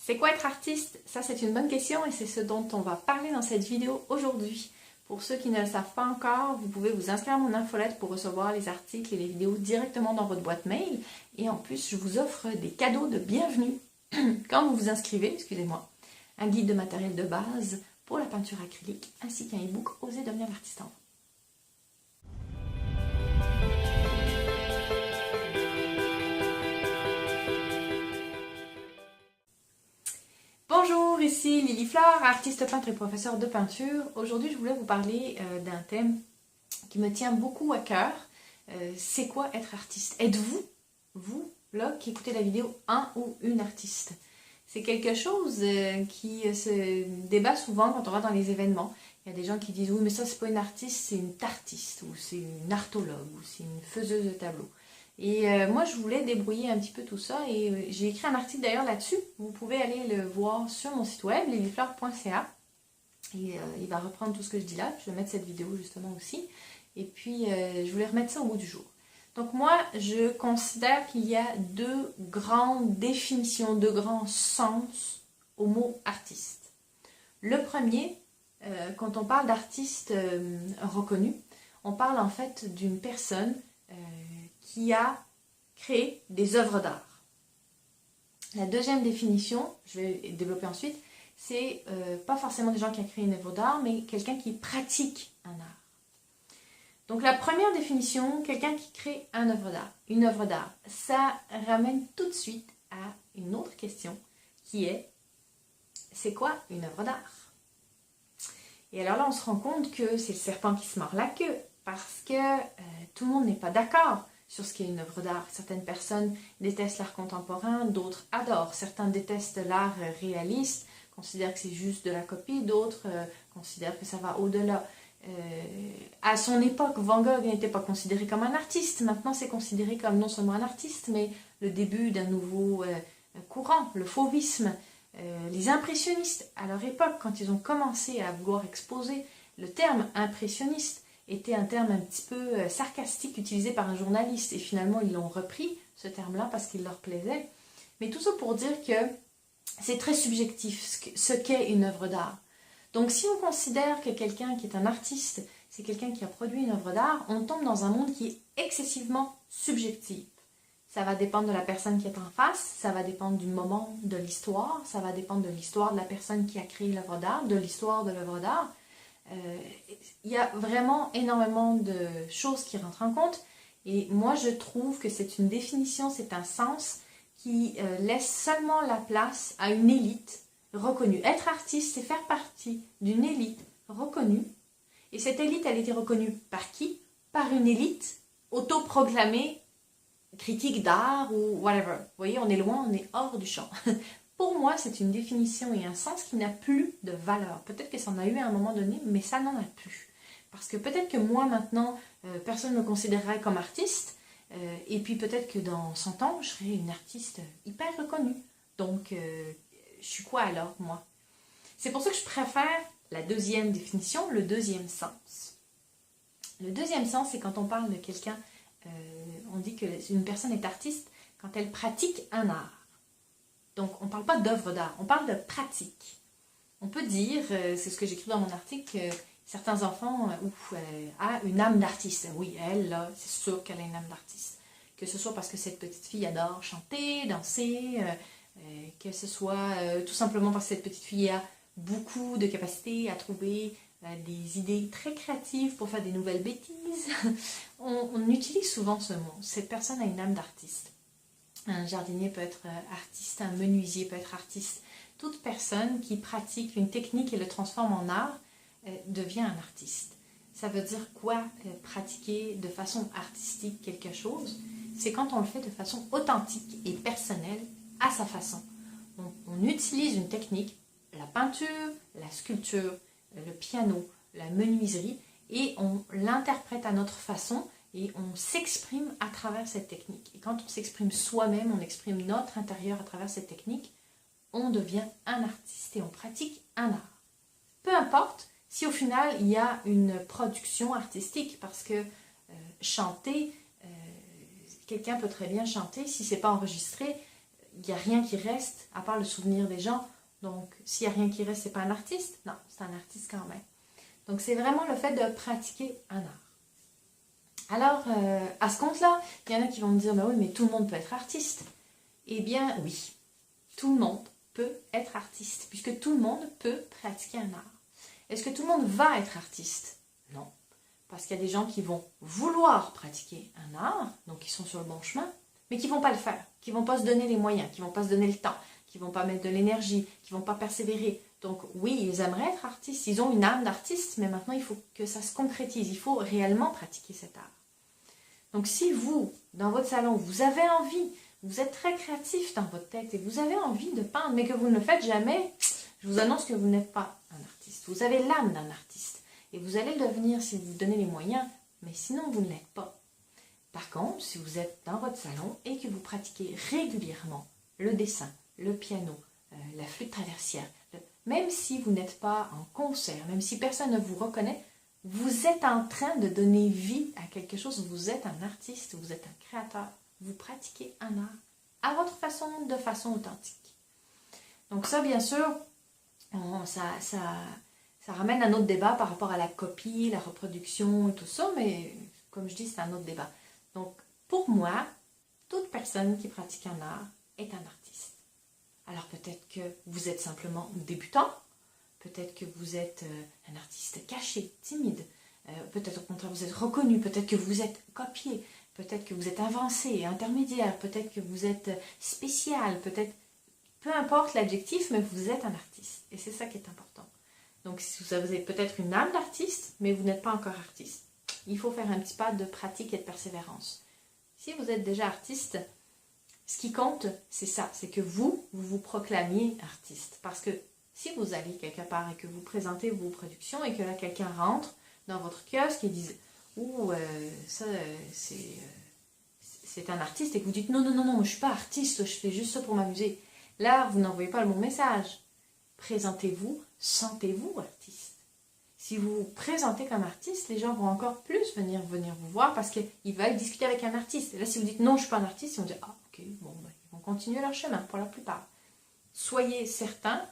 C'est quoi être artiste? Ça, c'est une bonne question et c'est ce dont on va parler dans cette vidéo aujourd'hui. Pour ceux qui ne le savent pas encore, vous pouvez vous inscrire à mon infolette pour recevoir les articles et les vidéos directement dans votre boîte mail. Et en plus, je vous offre des cadeaux de bienvenue quand vous vous inscrivez, excusez-moi. Un guide de matériel de base pour la peinture acrylique, ainsi qu'un e-book Oser devenir l'artiste en vous. Bonjour, ici Lily Flore, artiste peintre et professeure de peinture. Aujourd'hui, je voulais vous parler d'un thème qui me tient beaucoup à cœur. C'est quoi être artiste? Êtes-vous, vous, là, qui écoutez la vidéo, un ou une artiste? C'est quelque chose qui se débat souvent quand on va dans les événements. Il y a des gens qui disent, oui, mais ça, c'est pas une artiste, c'est une tartiste, ou c'est une artologue, ou c'est une faiseuse de tableaux. Et moi, je voulais débrouiller un petit peu tout ça et j'ai écrit un article d'ailleurs là-dessus. Vous pouvez aller le voir sur mon site web, lilyflore.ca. Et il va reprendre tout ce que je dis là. Je vais mettre cette vidéo justement aussi. Et puis, je voulais remettre ça au bout du jour. Donc moi, je considère qu'il y a deux grandes définitions, deux grands sens au mot artiste. Le premier, quand on parle d'artiste reconnu, on parle en fait d'une personne qui a créé des œuvres d'art. La deuxième définition, je vais développer ensuite, c'est pas forcément des gens qui ont créé une œuvre d'art, mais quelqu'un qui pratique un art. Donc la première définition, quelqu'un qui crée une œuvre d'art, ça ramène tout de suite à une autre question qui est, c'est quoi une œuvre d'art? Et alors là, on se rend compte que c'est le serpent qui se mord la queue, parce que tout le monde n'est pas d'accord sur ce qu'est une œuvre d'art. Certaines personnes détestent l'art contemporain, d'autres adorent. Certains détestent l'art réaliste, considèrent que c'est juste de la copie, d'autres considèrent que ça va au-delà. À son époque, Van Gogh n'était pas considéré comme un artiste. Maintenant, c'est considéré comme non seulement un artiste, mais le début d'un nouveau courant, le fauvisme. Les impressionnistes, à leur époque, quand ils ont commencé à vouloir exposer, le terme impressionniste était un terme un petit peu sarcastique utilisé par un journaliste. Et finalement, ils l'ont repris, ce terme-là, parce qu'il leur plaisait. Mais tout ça pour dire que c'est très subjectif ce qu'est une œuvre d'art. Donc si on considère que quelqu'un qui est un artiste, c'est quelqu'un qui a produit une œuvre d'art, on tombe dans un monde qui est excessivement subjectif. Ça va dépendre de la personne qui est en face, ça va dépendre du moment de l'histoire, ça va dépendre de l'histoire de la personne qui a créé l'œuvre d'art, de l'histoire de l'œuvre d'art. Il y a vraiment énormément de choses qui rentrent en compte et moi je trouve que c'est une définition, c'est un sens qui laisse seulement la place à une élite reconnue. Être artiste, c'est faire partie d'une élite reconnue et cette élite, elle était reconnue par qui? Par une élite autoproclamée critique d'art ou whatever. Vous voyez, on est loin, on est hors du champ. Pour moi, c'est une définition et un sens qui n'a plus de valeur. Peut-être que ça en a eu à un moment donné, mais ça n'en a plus. Parce que peut-être que moi, maintenant, personne ne me considérerait comme artiste, et puis peut-être que dans 100 ans, je serai une artiste hyper reconnue. Donc, je suis quoi alors, moi? C'est pour ça que je préfère la deuxième définition, le deuxième sens. Le deuxième sens, c'est quand on parle de quelqu'un, on dit qu'une personne est artiste quand elle pratique un art. Donc, on ne parle pas d'œuvre d'art, on parle de pratique. On peut dire, c'est ce que j'écris dans mon article, que certains enfants a une âme d'artiste. Oui, elle, là, c'est sûr qu'elle a une âme d'artiste. Que ce soit parce que cette petite fille adore chanter, danser, que ce soit tout simplement parce que cette petite fille a beaucoup de capacité à trouver des idées très créatives pour faire des nouvelles bêtises. On utilise souvent ce mot. Cette personne a une âme d'artiste. Un jardinier peut être artiste, un menuisier peut être artiste. Toute personne qui pratique une technique et le transforme en art devient un artiste. Ça veut dire quoi, pratiquer de façon artistique quelque chose? C'est quand on le fait de façon authentique et personnelle, à sa façon. On utilise une technique, la peinture, la sculpture, le piano, la menuiserie, et on l'interprète à notre façon, et on s'exprime à travers cette technique. Et quand on s'exprime soi-même, on exprime notre intérieur à travers cette technique, on devient un artiste et on pratique un art. Peu importe si au final il y a une production artistique, parce que chanter, quelqu'un peut très bien chanter, si ce n'est pas enregistré, il n'y a rien qui reste à part le souvenir des gens. Donc, s'il n'y a rien qui reste, c'est pas un artiste? Non, c'est un artiste quand même. Donc, c'est vraiment le fait de pratiquer un art. Alors, à ce compte-là, il y en a qui vont me dire, bah oui, mais tout le monde peut être artiste. Eh bien, oui, tout le monde peut être artiste, puisque tout le monde peut pratiquer un art. Est-ce que tout le monde va être artiste? Non, parce qu'il y a des gens qui vont vouloir pratiquer un art, donc qui sont sur le bon chemin, mais qui ne vont pas le faire, qui ne vont pas se donner les moyens, qui ne vont pas se donner le temps, qui ne vont pas mettre de l'énergie, qui ne vont pas persévérer. Donc oui, ils aimeraient être artistes, ils ont une âme d'artiste, mais maintenant il faut que ça se concrétise, il faut réellement pratiquer cet art. Donc si vous, dans votre salon, vous avez envie, vous êtes très créatif dans votre tête et vous avez envie de peindre, mais que vous ne le faites jamais, je vous annonce que vous n'êtes pas un artiste. Vous avez l'âme d'un artiste et vous allez le devenir si vous vous donnez les moyens, mais sinon vous ne l'êtes pas. Par contre, si vous êtes dans votre salon et que vous pratiquez régulièrement le dessin, le piano, la flûte traversière, même si vous n'êtes pas en concert, même si personne ne vous reconnaît, vous êtes en train de donner vie à quelque chose, vous êtes un artiste, vous êtes un créateur, vous pratiquez un art à votre façon, de façon authentique. Donc ça, bien sûr, ça ramène un autre débat par rapport à la copie, la reproduction et tout ça, mais comme je dis, c'est un autre débat. Donc, pour moi, toute personne qui pratique un art est un artiste. Alors peut-être que vous êtes simplement débutant, peut-être que vous êtes un artiste caché, timide, peut-être au contraire vous êtes reconnu, peut-être que vous êtes copié, peut-être que vous êtes avancé, intermédiaire, peut-être que vous êtes spécial, peut-être, peu importe l'adjectif, mais vous êtes un artiste. Et c'est ça qui est important. Donc vous avez peut-être une âme d'artiste, mais vous n'êtes pas encore artiste. Il faut faire un petit pas de pratique et de persévérance. Si vous êtes déjà artiste, ce qui compte, c'est ça, c'est que vous vous proclamiez artiste. Parce que si vous allez quelque part et que vous présentez vos productions et que là quelqu'un rentre dans votre kiosque et dit « Ouh, ça c'est un artiste » et que vous dites « Non, non, non, non, moi je ne suis pas artiste, je fais juste ça pour m'amuser ». Là, vous n'envoyez pas le bon message. Présentez-vous, sentez-vous artiste. Si vous vous présentez comme artiste, les gens vont encore plus venir vous voir parce qu'ils veulent discuter avec un artiste. Et là, si vous dites « Non, je ne suis pas un artiste », ils vont dire « Ah, ok, bon, ben, ils vont continuer leur chemin pour la plupart ». Soyez certains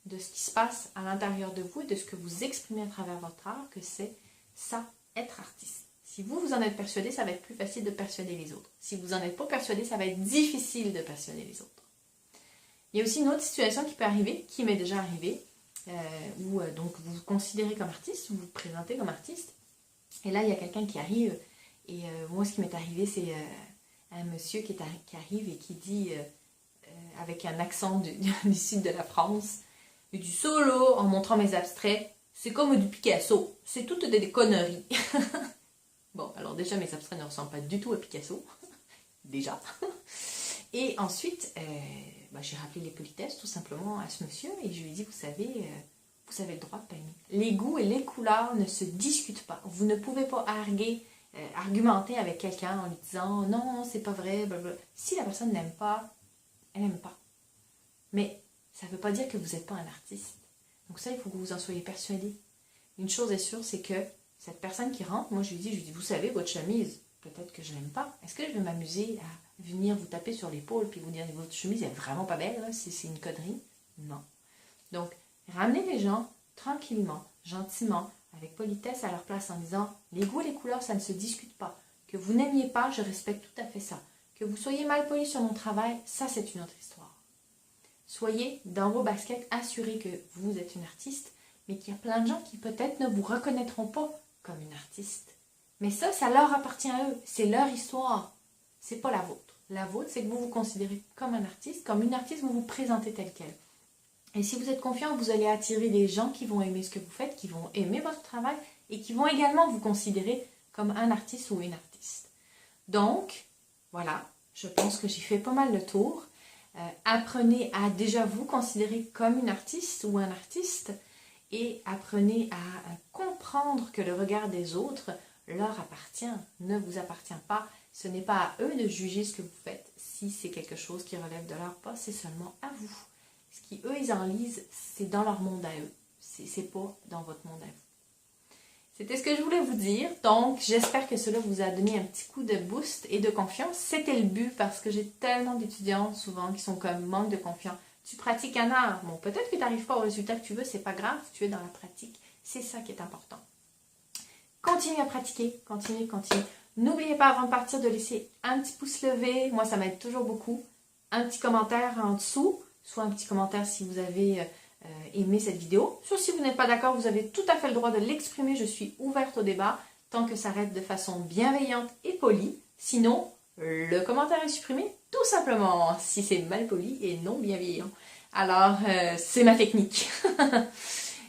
de ce qui se passe à l'intérieur de vous et de ce que vous exprimez à travers votre art, que c'est ça, être artiste. Si vous en êtes persuadé, ça va être plus facile de persuader les autres. Si vous n'en êtes pas persuadé, ça va être difficile de persuader les autres. Il y a aussi une autre situation qui peut arriver, qui m'est déjà arrivée, où donc vous vous considérez comme artiste, vous vous présentez comme artiste, et là il y a quelqu'un qui arrive, et moi ce qui m'est arrivé, c'est un monsieur qui arrive et qui dit, avec un accent du sud de la France, et du solo en montrant mes abstraits, c'est comme du Picasso, c'est toutes des conneries. Bon, alors déjà mes abstraits ne ressemblent pas du tout à Picasso, déjà. Et ensuite, j'ai rappelé les politesses tout simplement à ce monsieur et je lui ai dit, vous avez le droit de peindre. Les goûts et les couleurs ne se discutent pas. Vous ne pouvez pas argumenter avec quelqu'un en lui disant, non, c'est pas vrai, blablabla. Si la personne n'aime pas, elle n'aime pas. Mais ça ne veut pas dire que vous n'êtes pas un artiste. Donc ça, il faut que vous en soyez persuadé. Une chose est sûre, c'est que cette personne qui rentre, moi je lui dis, vous savez, votre chemise, peut-être que je l'aime pas. Est-ce que je vais m'amuser à venir vous taper sur l'épaule puis vous dire, votre chemise est vraiment pas belle, là, si c'est une connerie? Non. Donc, ramenez les gens tranquillement, gentiment, avec politesse à leur place en disant, les goûts et les couleurs, ça ne se discute pas. Que vous n'aimiez pas, je respecte tout à fait ça. Que vous soyez mal poli sur mon travail, ça c'est une autre histoire. Soyez dans vos baskets assurés que vous êtes une artiste, mais qu'il y a plein de gens qui peut-être ne vous reconnaîtront pas comme une artiste. Mais ça leur appartient à eux. C'est leur histoire. C'est pas la vôtre. La vôtre, c'est que vous vous considérez comme un artiste. Comme une artiste, vous vous présentez telle quelle. Et si vous êtes confiant, vous allez attirer des gens qui vont aimer ce que vous faites, qui vont aimer votre travail et qui vont également vous considérer comme un artiste ou une artiste. Donc, voilà, je pense que j'ai fait pas mal le tour. Apprenez à déjà vous considérer comme une artiste ou un artiste et apprenez à comprendre que le regard des autres leur appartient, ne vous appartient pas. Ce n'est pas à eux de juger ce que vous faites. Si c'est quelque chose qui relève de leur pas, c'est seulement à vous. Ce qui, eux, ils en lisent, c'est dans leur monde à eux. C'est pas dans votre monde à vous. C'était ce que je voulais vous dire. Donc, j'espère que cela vous a donné un petit coup de boost et de confiance. C'était le but parce que j'ai tellement d'étudiants souvent qui sont comme manque de confiance. Tu pratiques un art. Bon, peut-être que tu n'arrives pas au résultat que tu veux, c'est pas grave. Tu es dans la pratique. C'est ça qui est important. Continuez à pratiquer. Continuez, continuez. N'oubliez pas avant de partir de laisser un petit pouce levé. Moi, ça m'aide toujours beaucoup. Un petit commentaire en dessous. Soit un petit commentaire si vous avez aimé cette vidéo. Soit si vous n'êtes pas d'accord, vous avez tout à fait le droit de l'exprimer. Je suis ouverte au débat tant que ça reste de façon bienveillante et polie. Sinon, le commentaire est supprimé tout simplement si c'est mal poli et non bienveillant. Alors, c'est ma technique.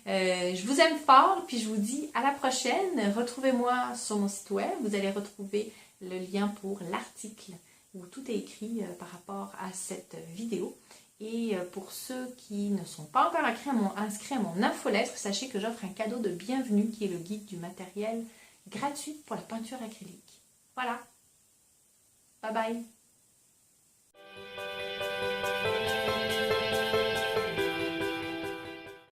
Je vous aime fort, puis je vous dis à la prochaine. Retrouvez-moi sur mon site web. Vous allez retrouver le lien pour l'article où tout est écrit par rapport à cette vidéo. Et pour ceux qui ne sont pas encore inscrits à mon infolettre, sachez que j'offre un cadeau de bienvenue qui est le guide du matériel gratuit pour la peinture acrylique. Voilà. Bye bye.